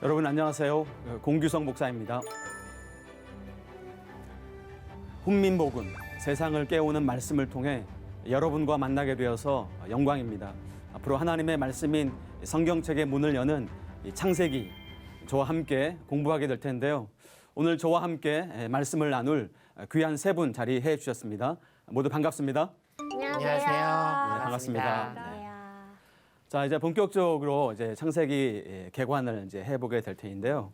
여러분 안녕하세요. 공규성 목사입니다. 훈민복음, 세상을 깨우는 말씀을 통해 여러분과 만나게 되어서 영광입니다. 앞으로 하나님의 말씀인 성경책의 문을 여는 창세기, 저와 함께 공부하게 될 텐데요. 오늘 저와 함께 말씀을 나눌 귀한 세 분 자리해 주셨습니다. 모두 반갑습니다. 안녕하세요. 네, 반갑습니다. 네. 자, 이제 본격적으로 이제 창세기 개관을 이제 해보게 될 텐데요.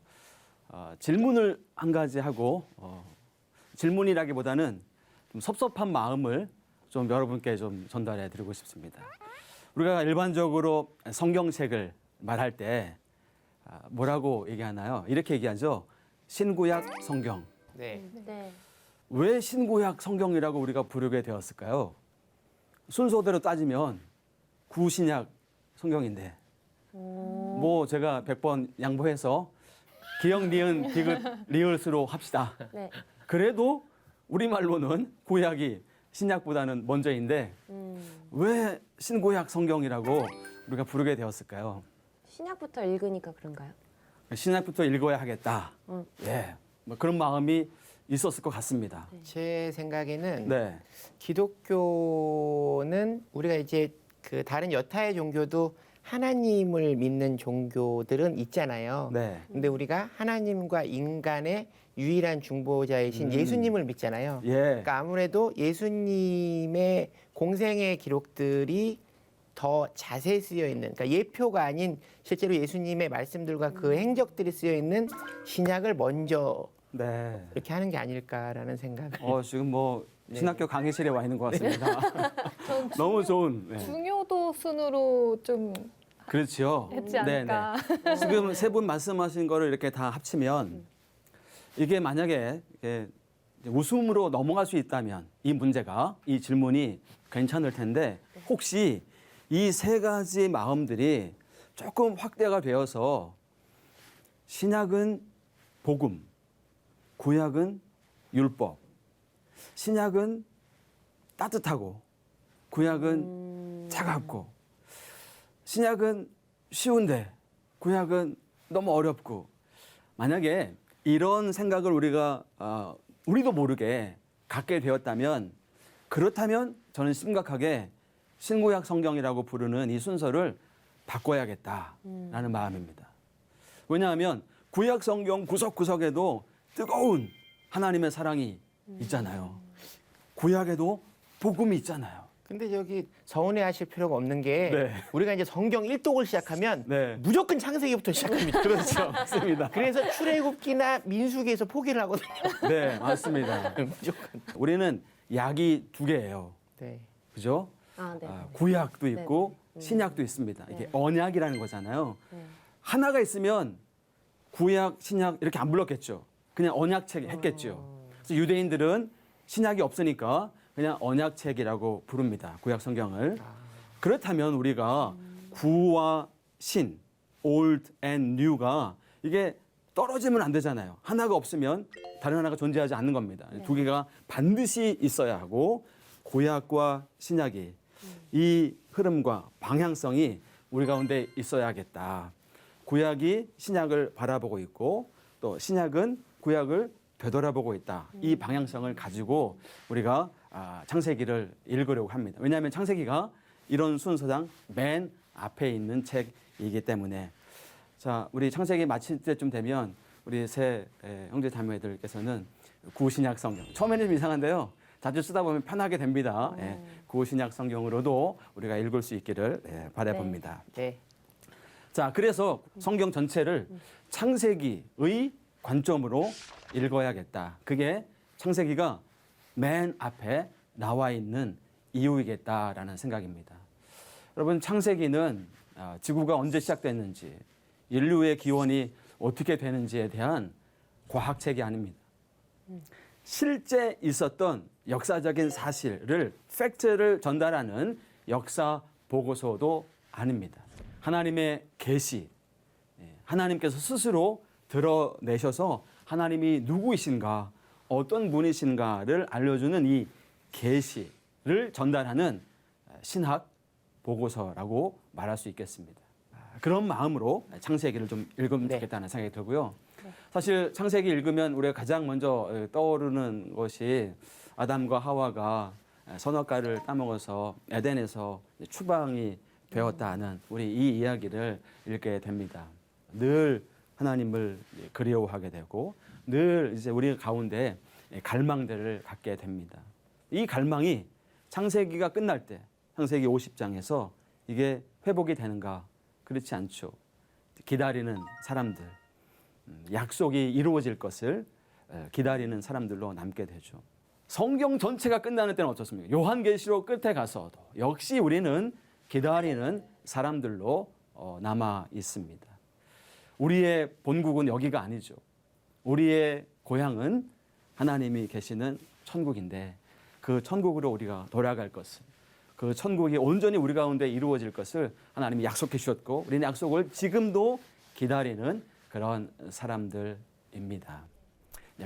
질문을 한 가지 하고 질문이라기보다는 좀 섭섭한 마음을 좀 여러분께 좀 전달해 드리고 싶습니다. 우리가 일반적으로 성경책을 말할 때 뭐라고 얘기하나요? 이렇게 얘기하죠. 신구약 성경. 네. 왜 신구약 성경이라고 우리가 부르게 되었을까요? 순서대로 따지면 구신약 성경인데 뭐 제가 100번 양보해서 기역, 니은, 디귿, 리을수로 합시다. 네. 그래도 우리말로는 구약이 신약보다는 먼저인데 왜 신구약 성경이라고 우리가 부르게 되었을까요? 신약부터 읽으니까 그런가요? 신약부터 읽어야 하겠다. 음. 예, 뭐 그런 마음이 있었을 것 같습니다. 제 생각에는 네, 기독교는 우리가 이제 그 다른 여타의 종교도 하나님을 믿는 종교들은 있잖아요. 네, 근데 우리가 하나님과 인간의 유일한 중보자이신 예수님을 믿잖아요. 예, 그러니까 아무래도 예수님의 공생의 기록들이 더 자세히 쓰여 있는, 그러니까 예표가 아닌 실제로 예수님의 말씀들과 그 행적들이 쓰여 있는 신약을 먼저 네. 이렇게 하는 게 아닐까라는 생각을. 지금 뭐 네. 신학교 강의실에 와 있는 것 같습니다. 너무 좋은. 네. 중요도 순으로 좀 그렇죠. 했지 않을까. 네. 지금 세 분 말씀하신 거를 이렇게 다 합치면 이게 만약에 이게 웃음으로 넘어갈 수 있다면 이 문제가, 이 질문이 괜찮을 텐데 혹시 이 세 가지 마음들이 조금 확대가 되어서 신약은 복음, 구약은 율법, 신약은 따뜻하고 구약은 차갑고 신약은 쉬운데 구약은 너무 어렵고 만약에 이런 생각을 우리가 우리도 모르게 갖게 되었다면 그렇다면 저는 심각하게 신구약 성경이라고 부르는 이 순서를 바꿔야겠다라는 마음입니다. 왜냐하면 구약 성경 구석구석에도 뜨거운 하나님의 사랑이 있잖아요. 구약에도 복음이 있잖아요. 근데 저기 서운해하실 필요가 없는 게 네. 우리가 이제 성경 1독을 시작하면 네. 무조건 창세기부터 시작합니다. 그렇죠. 맞습니다. 그래서 출애굽기나 민수기에서 포기를 하거든요. 네, 맞습니다. 무조건. 우리는 약이 두 개예요. 네. 그죠? 아, 네. 구약도 있고 신약도 있습니다. 이게 언약이라는 거잖아요. 하나가 있으면 구약, 신약 이렇게 안 불렀겠죠. 그냥 언약책 했겠죠. 그래서 유대인들은 신약이 없으니까 그냥 언약책이라고 부릅니다. 구약 성경을. 그렇다면 우리가 구와 신, old and new가 이게 떨어지면 안 되잖아요. 하나가 없으면 다른 하나가 존재하지 않는 겁니다. 두 개가 반드시 있어야 하고 구약과 신약이 이 흐름과 방향성이 우리 가운데 있어야겠다. 구약이 신약을 바라보고 있고 또 신약은 구약을 되돌아보고 있다. 이 방향성을 가지고 우리가 창세기를 읽으려고 합니다. 왜냐하면 창세기가 이런 순서상 맨 앞에 있는 책이기 때문에 자, 우리 창세기 마칠 때쯤 되면 우리 세 형제 자매들께서는 구신약 성경 처음에는 좀 이상한데요. 자주 쓰다 보면 편하게 됩니다. 구신약 성경으로도 우리가 읽을 수 있기를 바라봅니다. 네. 자, 그래서 성경 전체를 창세기의 관점으로 읽어야겠다. 그게 창세기가 맨 앞에 나와 있는 이유이겠다라는 생각입니다. 여러분, 창세기는 지구가 언제 시작됐는지, 인류의 기원이 어떻게 되는지에 대한 과학책이 아닙니다. 실제 있었던 역사적인 사실을, 팩트를 전달하는 역사 보고서도 아닙니다. 하나님의 계시, 하나님께서 스스로 드러내셔서 하나님이 누구이신가, 어떤 분이신가를 알려주는 이 계시를 전달하는 신학 보고서라고 말할 수 있겠습니다. 그런 마음으로 창세기를 좀 읽으면 네. 좋겠다는 생각이 들고요. 사실 창세기 읽으면 우리가 가장 먼저 떠오르는 것이 아담과 하와가 선악과를 따먹어서 에덴에서 추방이 되었다는 우리 이 이야기를 읽게 됩니다. 늘 하나님을 그리워하게 되고 늘 이제 우리 가운데 갈망들을 갖게 됩니다. 이 갈망이 창세기가 끝날 때 창세기 50장에서 이게 회복이 되는가? 그렇지 않죠. 기다리는 사람들, 약속이 이루어질 것을 기다리는 사람들로 남게 되죠. 성경 전체가 끝나는 때는 어떻습니까? 요한계시록 끝에 가서도 역시 우리는 기다리는 사람들로 남아 있습니다. 우리의 본국은 여기가 아니죠. 우리의 고향은 하나님이 계시는 천국인데 그 천국으로 우리가 돌아갈 것을, 그 천국이 온전히 우리 가운데 이루어질 것을 하나님이 약속해 주셨고 우리는 약속을 지금도 기다리는 그런 사람들입니다.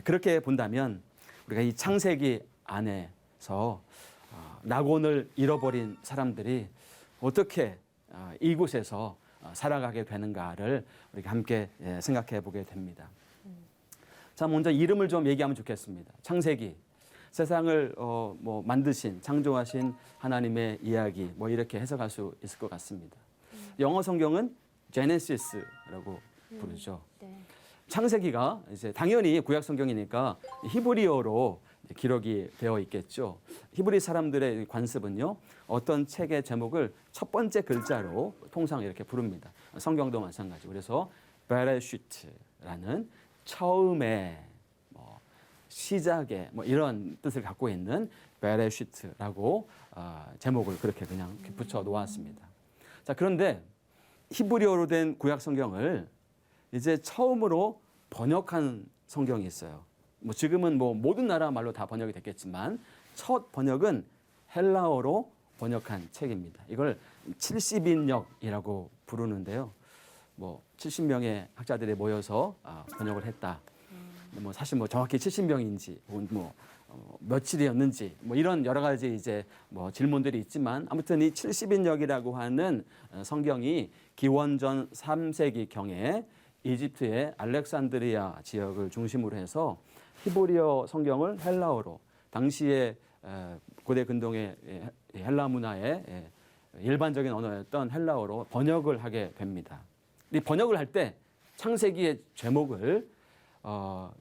그렇게 본다면 우리가 이 창세기 안에서 낙원을 잃어버린 사람들이 어떻게 이곳에서 살아가게 되는가를 우리가 함께 생각해 보게 됩니다. 자, 먼저 이름을 좀 얘기하면 좋겠습니다. 창세기, 세상을 만드신, 창조하신 하나님의 이야기, 이렇게 해석할 수 있을 것 같습니다. 영어 성경은 제네시스라고 부르죠. 네. 창세기가 이제 당연히 구약 성경이니까 히브리어로 기록이 되어 있겠죠. 히브리 사람들의 관습은요, 어떤 책의 제목을 첫 번째 글자로 통상 이렇게 부릅니다. 성경도 마찬가지. 그래서 베레시트라는 처음에, 시작에 이런 뜻을 갖고 있는 베레시트라고 제목을 그렇게 그냥 붙여 놓았습니다. 자, 그런데 히브리어로 된 구약 성경을 이제 처음으로 번역한 성경이 있어요. 지금은 모든 나라 말로 다 번역이 됐겠지만 첫 번역은 헬라어로 번역한 책입니다. 이걸 70인역이라고 부르는데요. 70명의 학자들이 모여서 번역을 했다. 사실 정확히 70명인지 며칠이었는지 이런 여러 가지 이제 질문들이 있지만 아무튼 이 70인역이라고 하는 성경이 기원전 3세기 경에 이집트의 알렉산드리아 지역을 중심으로 해서 히브리어 성경을 헬라어로 당시에 고대 근동의 헬라 문화의 일반적인 언어였던 헬라어로 번역을 하게 됩니다. 이 번역을 할 때 창세기의 제목을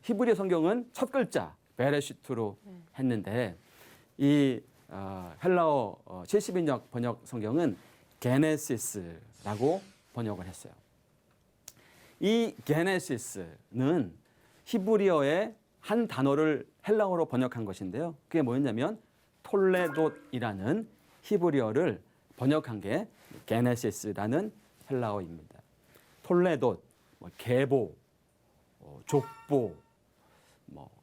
히브리어 성경은 첫 글자 베레시트로 했는데 이 헬라어 70인역 번역 성경은 게네시스라고 번역을 했어요. 이 게네시스는 히브리어의 한 단어를 헬라어로 번역한 것인데요. 그게 뭐였냐면 톨레돗이라는 히브리어를 번역한 게 게네시스라는 헬라어입니다. 톨레돗, 계보, 족보,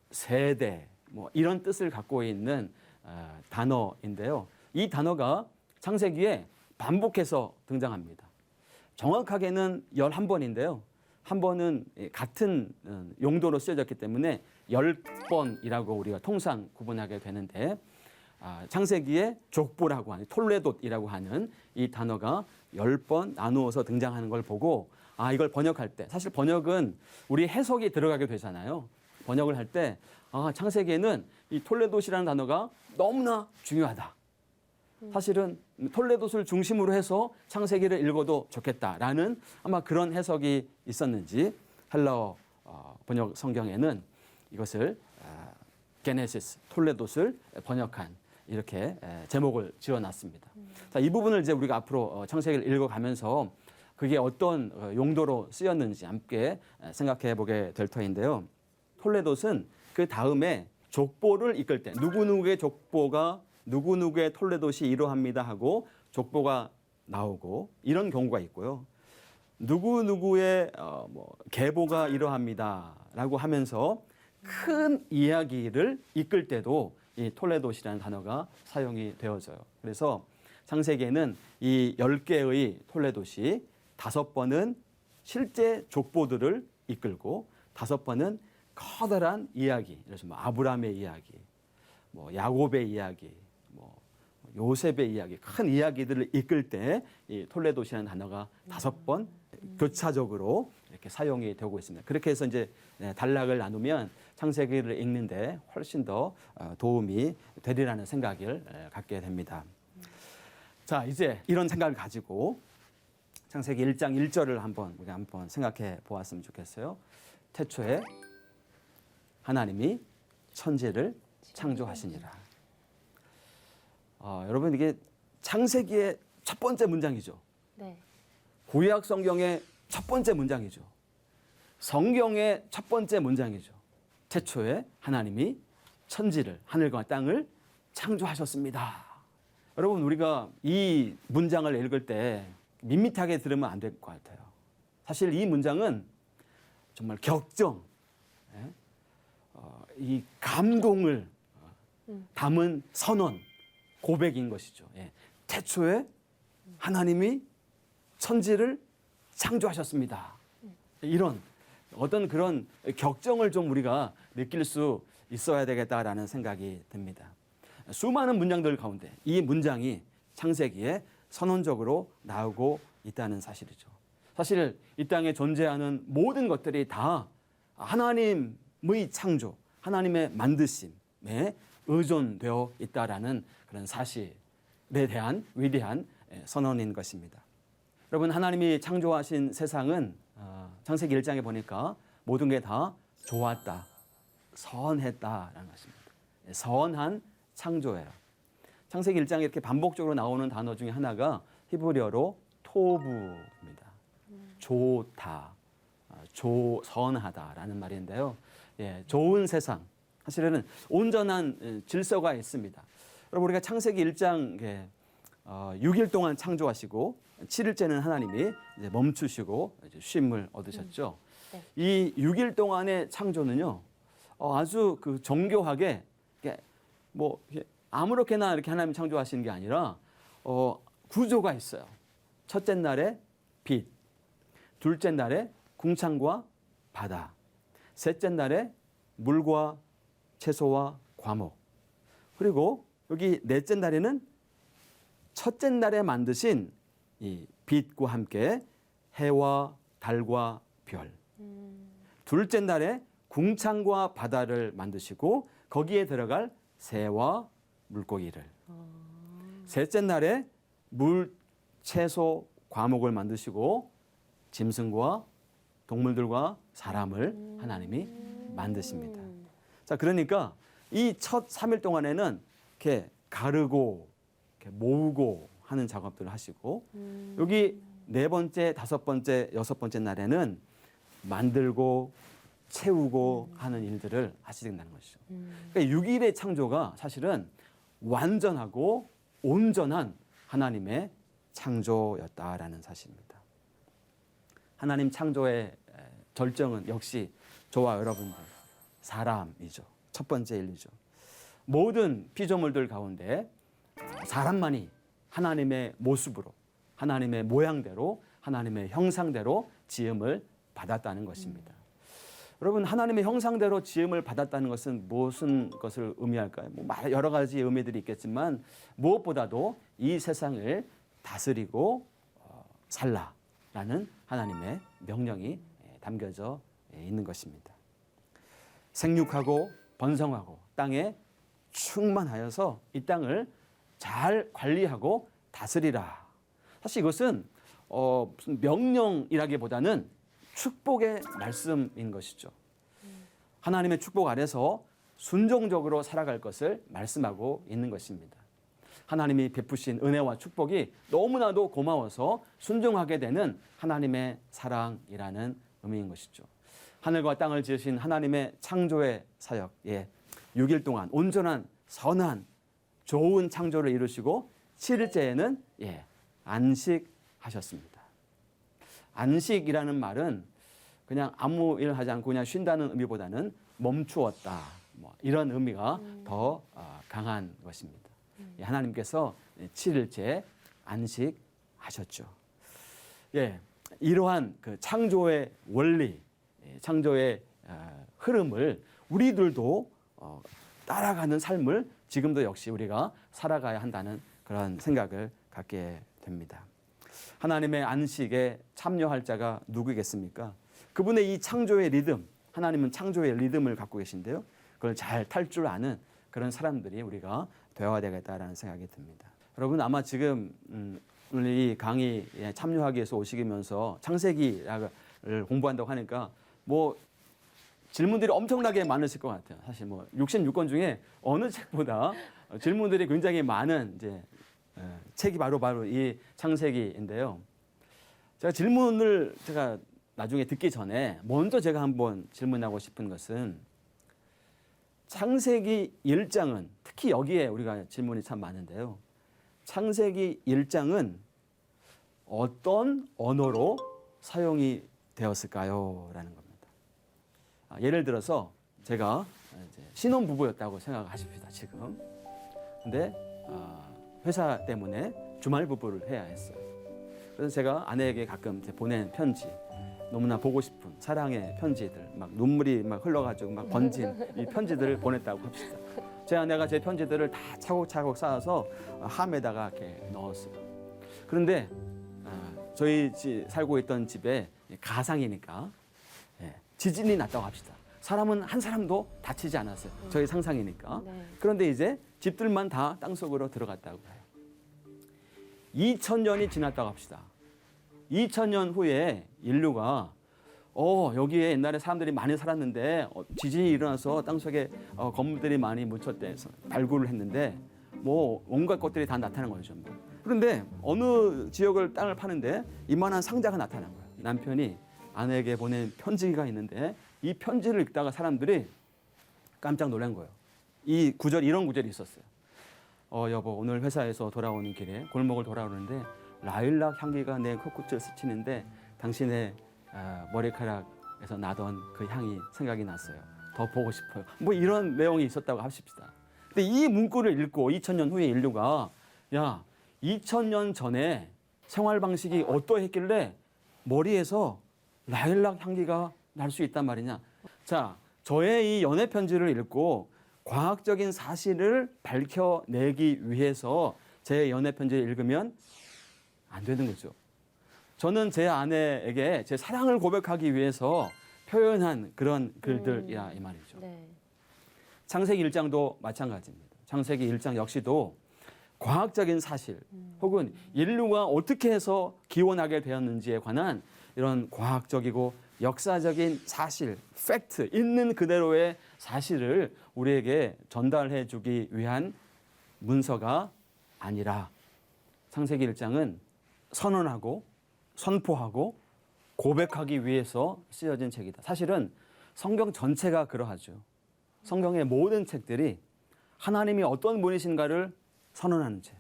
세대, 이런 뜻을 갖고 있는 단어인데요. 이 단어가 창세기에 반복해서 등장합니다. 정확하게는 11번인데요. 한 번은 같은 용도로 쓰여졌기 때문에 10번이라고 우리가 통상 구분하게 되는데 창세기에 족보라고 하는 톨레돗이라고 하는 이 단어가 10번 나누어서 등장하는 걸 보고 이걸 번역할 때 사실 번역은 우리 해석이 들어가게 되잖아요. 번역을 할 때 창세기에는 이 톨레돗이라는 단어가 너무나 중요하다. 사실은 톨레돗을 중심으로 해서 창세기를 읽어도 좋겠다라는 아마 그런 해석이 있었는지 헬라어 번역 성경에는 이것을 게네시스, 톨레돗을 번역한 이렇게 제목을 지어놨습니다. 자, 이 부분을 이제 우리가 앞으로 창세기를 읽어가면서 그게 어떤 용도로 쓰였는지 함께 생각해 보게 될 터인데요. 톨레돗은 그 다음에 족보를 이끌 때 누구누구의 족보가 누구누구의 톨레돗이 이러합니다 하고 족보가 나오고 이런 경우가 있고요. 누구누구의 계보가 이러합니다라고 하면서 큰 이야기를 이끌 때도 이 톨레돗이라는 단어가 사용이 되어져요. 그래서 창세기에는 이 10개의 톨레돗이 5번은 실제 족보들을 이끌고 5번은 커다란 이야기, 예를 들면 아브라함의 이야기, 야곱의 이야기, 요셉의 이야기, 큰 이야기들을 이끌 때 이 톨레돗이라는 단어가 5번 교차적으로 이렇게 사용이 되고 있습니다. 그렇게 해서 이제 단락을 나누면 창세기를 읽는데 훨씬 더 도움이 되리라는 생각을 갖게 됩니다. 자, 이제 이런 생각을 가지고 창세기 1장 1절을 우리 한번 생각해 보았으면 좋겠어요. 태초에 하나님이 천지를 창조하시니라. 여러분 이게 창세기의 첫 번째 문장이죠. 네. 구약 성경의 첫 번째 문장이죠. 성경의 첫 번째 문장이죠. 태초에 하나님이 천지를, 하늘과 땅을 창조하셨습니다. 여러분 우리가 이 문장을 읽을 때 밋밋하게 들으면 안 될 것 같아요. 사실 이 문장은 정말 격정, 이 감동을 담은 선언, 고백인 것이죠. 태초에 하나님이 천지를 창조하셨습니다. 이런 어떤 그런 격정을 좀 우리가 느낄 수 있어야 되겠다라는 생각이 듭니다. 수많은 문장들 가운데 이 문장이 창세기에 선언적으로 나오고 있다는 사실이죠. 사실 이 땅에 존재하는 모든 것들이 다 하나님의 창조, 하나님의 만드심에 의존되어 있다라는 그런 사실에 대한 위대한 선언인 것입니다. 여러분 하나님이 창조하신 세상은 창세기 1장에 보니까 모든 게 다 좋았다, 선했다라는 것입니다. 선한 창조예요. 창세기 1장에 이렇게 반복적으로 나오는 단어 중에 하나가 히브리어로 토부입니다. 좋다, 선하다라는 말인데요. 좋은 세상, 사실은 온전한 질서가 있습니다. 여러분 우리가 창세기 1장 6일 동안 창조하시고 7일째는 하나님이 이제 멈추시고 이제 쉼을 얻으셨죠. 네. 이 6일 동안의 창조는요, 아주 그 정교하게 이렇게 아무렇게나 이렇게 하나님 창조하시는 게 아니라 구조가 있어요. 첫째 날에 빛, 둘째 날에 궁창과 바다, 셋째 날에 물과 채소와 과목, 그리고 여기 넷째 날에는 첫째 날에 만드신 이 빛과 함께 해와 달과 별, 둘째 날에 궁창과 바다를 만드시고 거기에 들어갈 새와 물고기를, 셋째 날에 물, 채소, 과목을 만드시고 짐승과 동물들과 사람을 하나님이 만드십니다. 자, 그러니까 이 첫 3일 동안에는 이렇게 가르고 이렇게 모으고 하는 작업들을 하시고 여기 네 번째, 다섯 번째, 여섯 번째 날에는 만들고 채우고 하는 일들을 하시는다는 것이죠. 그러니까 6일의 창조가 사실은 완전하고 온전한 하나님의 창조였다라는 사실입니다. 하나님 창조의 절정은 역시 저와 여러분들 사람이죠. 첫 번째 인류죠. 모든 피조물들 가운데 사람만이 하나님의 모습으로, 하나님의 모양대로, 하나님의 형상대로 지음을 받았다는 것입니다. 여러분 하나님의 형상대로 지음을 받았다는 것은 무슨 것을 의미할까요? 여러 가지 의미들이 있겠지만 무엇보다도 이 세상을 다스리고 살라라는 하나님의 명령이 담겨져 있는 것입니다. 생육하고 번성하고 땅에 충만하여서 이 땅을 잘 관리하고 다스리라. 사실 이것은 무슨 명령이라기보다는 축복의 말씀인 것이죠. 하나님의 축복 아래서 순종적으로 살아갈 것을 말씀하고 있는 것입니다. 하나님이 베푸신 은혜와 축복이 너무나도 고마워서 순종하게 되는 하나님의 사랑이라는 의미인 것이죠. 하늘과 땅을 지으신 하나님의 창조의 사역, 6일 동안 온전한 선한 좋은 창조를 이루시고 7일째에는 안식하셨습니다. 안식이라는 말은 그냥 아무 일 하지 않고 그냥 쉰다는 의미보다는 멈추었다, 이런 의미가 더 강한 것입니다. 하나님께서 7일째 안식하셨죠. 이러한 그 창조의 원리, 창조의 흐름을 우리들도 따라가는 삶을 지금도 역시 우리가 살아가야 한다는 그런 생각을 갖게 됩니다. 하나님의 안식에 참여할 자가 누구겠습니까? 그분의 이 창조의 리듬, 하나님은 창조의 리듬을 갖고 계신데요. 그걸 잘 탈 줄 아는 그런 사람들이 우리가 되어야 되겠다라는 생각이 듭니다. 여러분 아마 지금 오늘 이 강의에 참여하기 위해서 오시면서 창세기를 공부한다고 하니까 뭐 질문들이 엄청나게 많으실 것 같아요. 사실 뭐 66권 중에 어느 책보다 질문들이 굉장히 많은 이제 책이 바로 이 창세기인데요. 제가 나중에 듣기 전에 먼저 제가 한번 질문하고 싶은 것은 창세기 1장은 특히 여기에 우리가 질문이 참 많은데요. 창세기 1장은 어떤 언어로 사용이 되었을까요? 라는 겁니다. 예를 들어서 제가 이제 신혼부부였다고 생각하십시다, 지금. 근데 회사 때문에 주말 부부를 해야 했어요. 그래서 제가 아내에게 가끔 보낸 편지, 너무나 보고 싶은 사랑의 편지들, 막 눈물이 막 흘러가지고 막 번진 이 편지들을 보냈다고 합시다. 제 아내가 제 편지들을 다 차곡차곡 쌓아서 함에다가 이렇게 넣었어요. 그런데 저희 살고 있던 집에 가상이니까 지진이 났다고 합시다. 사람은 한 사람도 다치지 않았어요. 저희 상상이니까. 네. 그런데 이제 집들만 다 땅속으로 들어갔다고 해요. 2000년이 지났다고 합시다. 2000년 후에 인류가 여기에 옛날에 사람들이 많이 살았는데 지진이 일어나서 땅속에 건물들이 많이 묻혔대. 발굴을 했는데 뭐 온갖 것들이 다 나타난 거죠. 그런데 어느 지역을 땅을 파는데 이만한 상자가 나타난 거예요. 남편이 아내에게 보낸 편지가 있는데 이 편지를 읽다가 사람들이 깜짝 놀란 거예요. 이런 구절이 있었어요. 여보, 오늘 회사에서 돌아오는 길에 골목을 돌아오는데 라일락 향기가 내 코끝을 스치는데 당신의 머리카락에서 나던 그 향이 생각이 났어요. 더 보고 싶어요. 뭐 이런 내용이 있었다고 하십시다. 근데 이 문구를 읽고 2000년 후에 인류가 2000년 전에 생활 방식이 어떠했길래 머리에서 라일락 향기가 날 수 있단 말이냐. 자, 저의 이 연애 편지를 읽고 과학적인 사실을 밝혀내기 위해서 제 연애 편지를 읽으면 안 되는 거죠. 저는 제 아내에게 제 사랑을 고백하기 위해서 표현한 그런 글들이라 이 말이죠. 네. 창세기 1장도 마찬가지입니다. 창세기 1장 역시도 과학적인 사실 혹은 인류가 어떻게 해서 기원하게 되었는지에 관한 이런 과학적이고 역사적인 사실, 팩트, 있는 그대로의 사실을 우리에게 전달해 주기 위한 문서가 아니라 창세기 1장은 선언하고 선포하고 고백하기 위해서 쓰여진 책이다. 사실은 성경 전체가 그러하죠. 성경의 모든 책들이 하나님이 어떤 분이신가를 선언하는 책,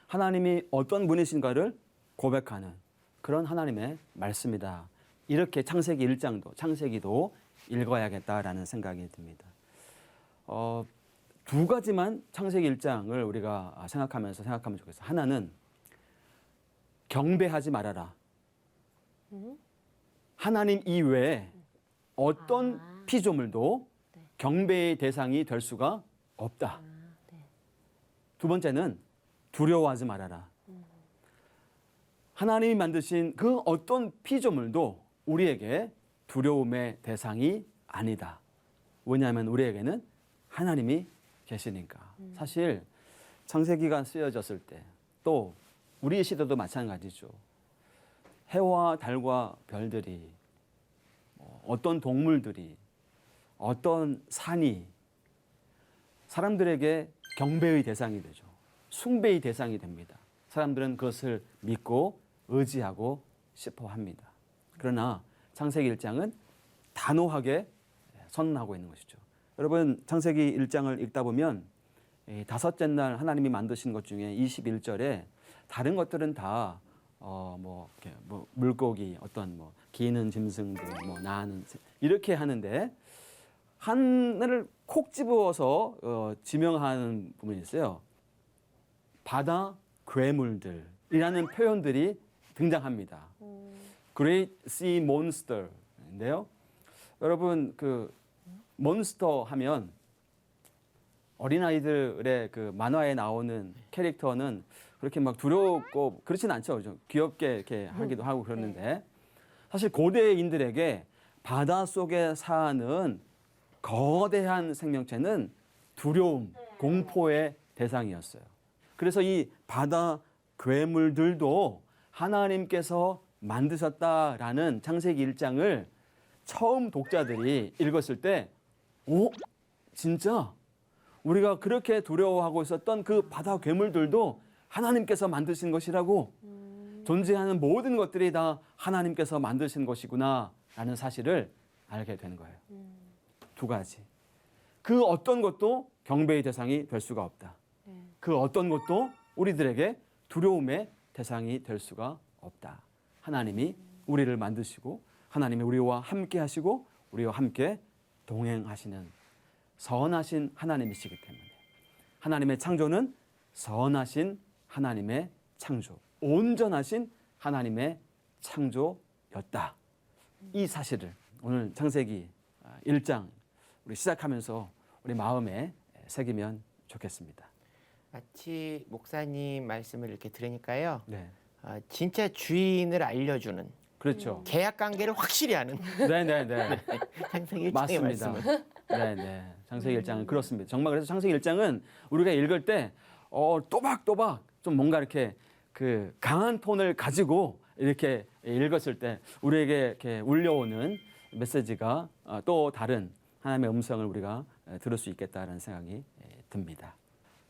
하나님이 어떤 분이신가를 고백하는 그런 하나님의 말씀이다. 이렇게 창세기 1장도 창세기도 읽어야겠다라는 생각이 듭니다. 두 가지만 창세기 1장을 우리가 생각하면 좋겠어요. 하나는 경배하지 말아라. 하나님 이외에 어떤 피조물도 경배의 대상이 될 수가 없다. 두 번째는 두려워하지 말아라. 하나님이 만드신 그 어떤 피조물도 우리에게 두려움의 대상이 아니다. 왜냐하면 우리에게는 하나님이 계시니까. 사실 창세기가 쓰여졌을 때 또 우리 시대도 마찬가지죠. 해와 달과 별들이 어떤 동물들이 어떤 산이 사람들에게 경배의 대상이 되죠. 숭배의 대상이 됩니다. 사람들은 그것을 믿고 의지하고 싶어 합니다. 그러나 창세기 1장은 단호하게 선언하고 있는 것이죠. 여러분 창세기 1장을 읽다 보면 다섯째 날 하나님이 만드신 것 중에 21절에 다른 것들은 다 물고기, 어떤 기는 짐승들, 나는 이렇게 하는데 하나를 콕 집어서 지명하는 부분이 있어요. 바다 괴물들이라는 표현들이 등장합니다. Great Sea Monster인데요. 여러분 그 몬스터 하면 어린아이들의 그 만화에 나오는 캐릭터는 그렇게 막 두렵고 그렇진 않죠. 좀 귀엽게 이렇게 하기도 하고 그러는데 사실 고대인들에게 바닷속에 사는 거대한 생명체는 두려움, 공포의 대상이었어요. 그래서 이 바다 괴물들도 하나님께서 만드셨다라는 창세기 1장을 처음 독자들이 읽었을 때, 오, 진짜 우리가 그렇게 두려워하고 있었던 그 바다 괴물들도 하나님께서 만드신 것이라고, 존재하는 모든 것들이 다 하나님께서 만드신 것이구나라는 사실을 알게 되는 거예요. 두 가지. 그 어떤 것도 경배의 대상이 될 수가 없다. 그 어떤 것도 우리들에게 두려움의 대상이 될 수가 없다. 하나님이 우리를 만드시고 하나님이 우리와 함께 하시고 우리와 함께 동행하시는 선하신 하나님이시기 때문에 하나님의 창조는 선하신 하나님의 창조, 온전하신 하나님의 창조였다. 이 사실을 오늘 창세기 1장 우리 시작하면서 우리 마음에 새기면 좋겠습니다. 마치 목사님 말씀을 이렇게 들으니까요. 네, 진짜 주인을 알려주는 그렇죠. 계약 관계를 확실히 하는 네, 네, 네. 창세기 1장의 맞습니다. 말씀을. 네, 네. 창세기 1장은 그렇습니다. 정말 그래서 창세기 1장은 우리가 읽을 때 또박또박 좀 뭔가 이렇게 그 강한 톤을 가지고 이렇게 읽었을 때 우리에게 이렇게 울려오는 메시지가 또 다른 하나님의 음성을 우리가 들을 수 있겠다라는 생각이 듭니다.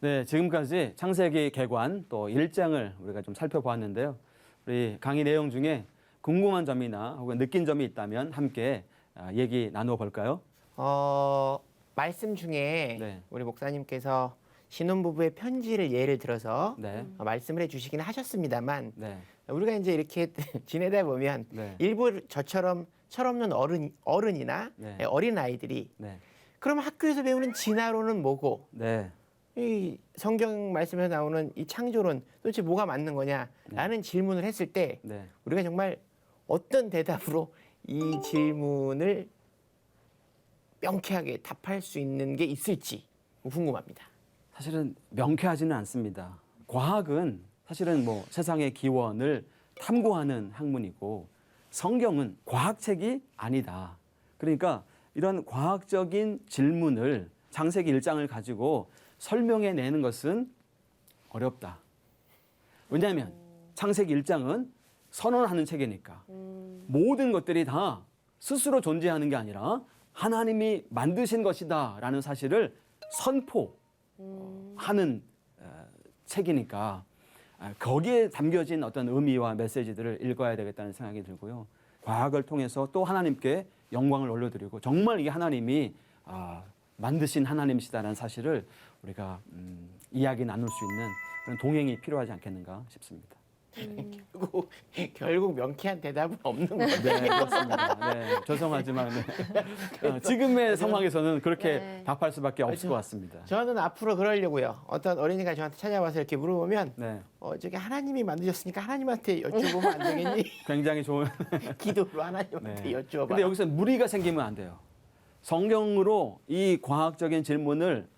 네, 지금까지 창세기 개관 또 1장을 우리가 좀 살펴보았는데요. 우리 강의 내용 중에 궁금한 점이나 혹은 느낀 점이 있다면 함께 얘기 나누어 볼까요? 말씀 중에 네. 우리 목사님께서 신혼부부의 편지를 예를 들어서 네, 말씀을 해주시긴 하셨습니다만 네, 우리가 이제 이렇게 지내다 보면 네, 일부 저처럼 철없는 어른이나 네. 어린 아이들이 네, 그럼 학교에서 배우는 진화론은 뭐고 네, 이 성경 말씀에서 나오는 이 창조론 도대체 뭐가 맞는 거냐라는 질문을 했을 때 네. 우리가 정말 어떤 대답으로 이 질문을 명쾌하게 답할 수 있는 게 있을지 궁금합니다. 사실은 명쾌하지는 않습니다. 과학은 사실은 뭐 세상의 기원을 탐구하는 학문이고 성경은 과학책이 아니다. 그러니까 이런 과학적인 질문을 창세기 1장을 가지고 설명해내는 것은 어렵다. 왜냐하면 창세기 1장은 선언하는 책이니까 모든 것들이 다 스스로 존재하는 게 아니라 하나님이 만드신 것이다라는 사실을 선포하는 책이니까 거기에 담겨진 어떤 의미와 메시지들을 읽어야 되겠다는 생각이 들고요. 과학을 통해서 또 하나님께 영광을 올려드리고 정말 이게 하나님이 만드신 하나님이시다라는 사실을 우리가 이야기 나눌 수 있는 그런 동행이 필요하지 않겠는가 싶습니다. 결국 명쾌한 대답은 없는 거예요. 네, 그렇습니다. 네, 죄송하지만 지금의 상황에서는 그렇게 네. 답할 수밖에 없을 것 같습니다. 저는 앞으로 그러려고요. 어떤 어린이가 저한테 찾아와서 이렇게 물어보면 네, 저기 하나님이 만드셨으니까 하나님한테 여쭤보면 안 되겠니? 굉장히 좋은. 기도로 하나님한테 네. 여쭤봐. 근데 여기서 무리가 생기면 안 돼요. 성경으로 이 과학적인 질문을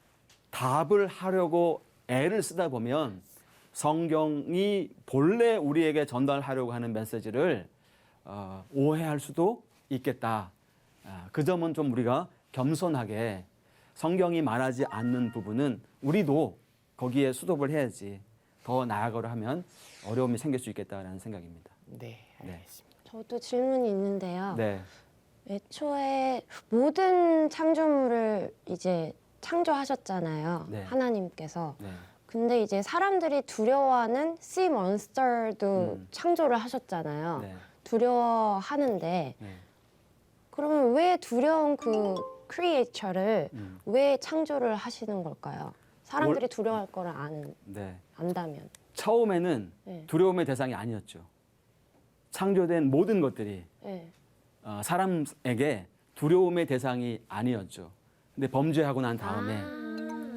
답을 하려고 애를 쓰다 보면 성경이 본래 우리에게 전달하려고 하는 메시지를 오해할 수도 있겠다. 그 점은 좀 우리가 겸손하게 성경이 말하지 않는 부분은 우리도 거기에 수독을 해야지 더 나아가려 하면 어려움이 생길 수 있겠다라는 생각입니다. 네, 알겠습니다. 저도 질문이 있는데요. 네, 애초에 모든 창조물을 이제 창조하셨잖아요. 네. 하나님께서. 네, 근데 이제 사람들이 두려워하는 sea monster도 창조를 하셨잖아요. 네, 두려워하는데 네. 그러면 왜 두려운 그 크리에이처를 음. 왜 창조를 하시는 걸까요? 사람들이 두려워할 거를 네. 안다면. 처음에는 네. 두려움의 대상이 아니었죠. 창조된 모든 것들이 네. 사람에게 두려움의 대상이 아니었죠. 근데 범죄하고 난 다음에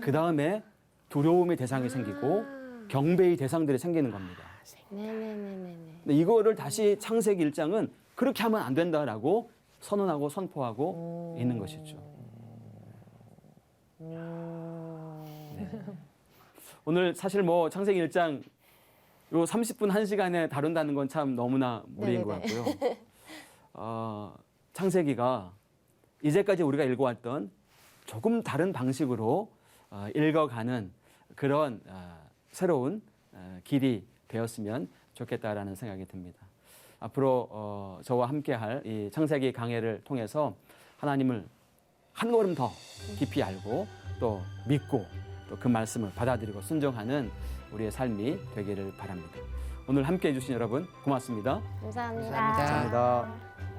그 다음에 두려움의 대상이 생기고 경배의 대상들이 생기는 겁니다. 네네네네네. 근데 이거를 다시 창세기 1장은 그렇게 하면 안 된다라고 선언하고 선포하고 있는 것이죠. 오늘 사실 뭐 창세기 1장 요 30분 1시간에 다룬다는 건 참 너무나 무리인 것 같고요. 창세기가 이제까지 우리가 읽어왔던 조금 다른 방식으로 읽어가는 그런 새로운 길이 되었으면 좋겠다라는 생각이 듭니다. 앞으로 저와 함께할 이 창세기 강해를 통해서 하나님을 한 걸음 더 깊이 알고 또 믿고 또 그 말씀을 받아들이고 순종하는 우리의 삶이 되기를 바랍니다. 오늘 함께해 주신 여러분 고맙습니다. 감사합니다. 감사합니다. 감사합니다.